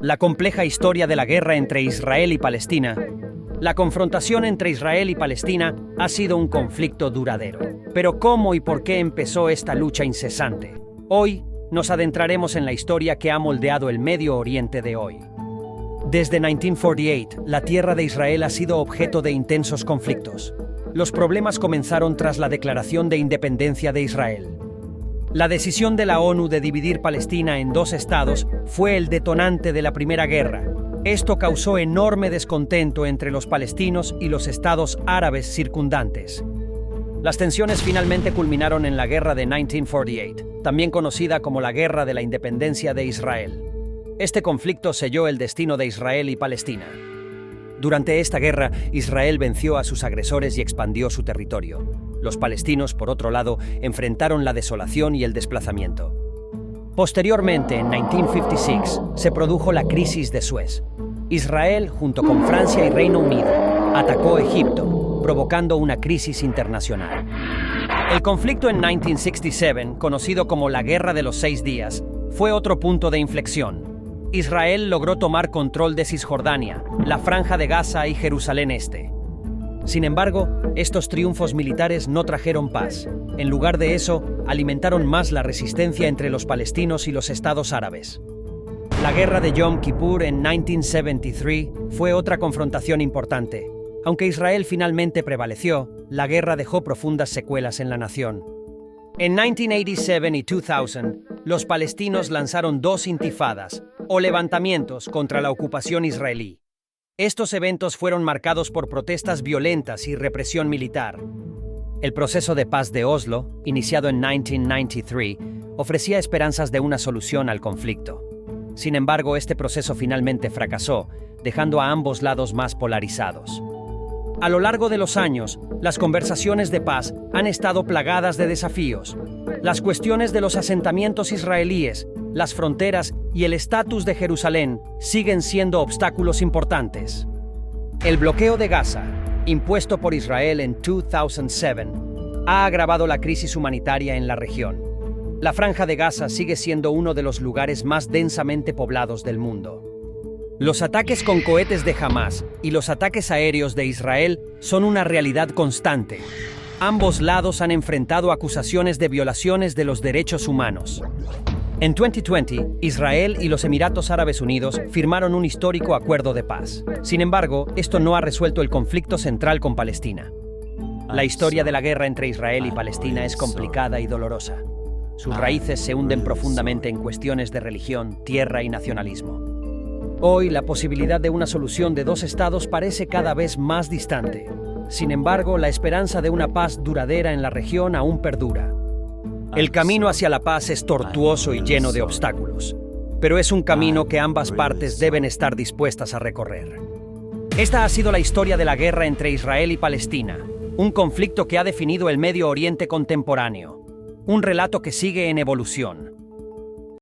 La compleja historia de la guerra entre Israel y Palestina. La confrontación entre Israel y Palestina ha sido un conflicto duradero. Pero ¿cómo y por qué empezó esta lucha incesante? Hoy nos adentraremos en la historia que ha moldeado el Medio Oriente de hoy. Desde 1948, la tierra de Israel ha sido objeto de intensos conflictos. Los problemas comenzaron tras la declaración de independencia de Israel. La decisión de la ONU de dividir Palestina en dos estados fue el detonante de la Primera Guerra. Esto causó enorme descontento entre los palestinos y los estados árabes circundantes. Las tensiones finalmente culminaron en la Guerra de 1948, también conocida como la Guerra de la Independencia de Israel. Este conflicto selló el destino de Israel y Palestina. Durante esta guerra, Israel venció a sus agresores y expandió su territorio. Los palestinos, por otro lado, enfrentaron la desolación y el desplazamiento. Posteriormente, en 1956, se produjo la crisis de Suez. Israel, junto con Francia y Reino Unido, atacó Egipto, provocando una crisis internacional. El conflicto en 1967, conocido como la Guerra de los 6 días, fue otro punto de inflexión. Israel logró tomar control de Cisjordania, la Franja de Gaza y Jerusalén Este. Sin embargo, estos triunfos militares no trajeron paz. En lugar de eso, alimentaron más la resistencia entre los palestinos y los estados árabes. La guerra de Yom Kippur en 1973 fue otra confrontación importante. Aunque Israel finalmente prevaleció, la guerra dejó profundas secuelas en la nación. En 1987 y 2000, los palestinos lanzaron 2 intifadas, o levantamientos, contra la ocupación israelí. Estos eventos fueron marcados por protestas violentas y represión militar. El proceso de paz de Oslo, iniciado en 1993, ofrecía esperanzas de una solución al conflicto. Sin embargo, este proceso finalmente fracasó, dejando a ambos lados más polarizados. A lo largo de los años, las conversaciones de paz han estado plagadas de desafíos. Las cuestiones de los asentamientos israelíes, las fronteras y el estatus de Jerusalén siguen siendo obstáculos importantes. El bloqueo de Gaza, impuesto por Israel en 2007, ha agravado la crisis humanitaria en la región. La Franja de Gaza sigue siendo uno de los lugares más densamente poblados del mundo. Los ataques con cohetes de Hamás y los ataques aéreos de Israel son una realidad constante. Ambos lados han enfrentado acusaciones de violaciones de los derechos humanos. En 2020, Israel y los Emiratos Árabes Unidos firmaron un histórico acuerdo de paz. Sin embargo, esto no ha resuelto el conflicto central con Palestina. La historia de la guerra entre Israel y Palestina es complicada y dolorosa. Sus raíces se hunden profundamente en cuestiones de religión, tierra y nacionalismo. Hoy, la posibilidad de una solución de 2 estados parece cada vez más distante. Sin embargo, la esperanza de una paz duradera en la región aún perdura. El camino hacia la paz es tortuoso y lleno de obstáculos, pero es un camino que ambas partes deben estar dispuestas a recorrer. Esta ha sido la historia de la guerra entre Israel y Palestina, un conflicto que ha definido el Medio Oriente contemporáneo, un relato que sigue en evolución.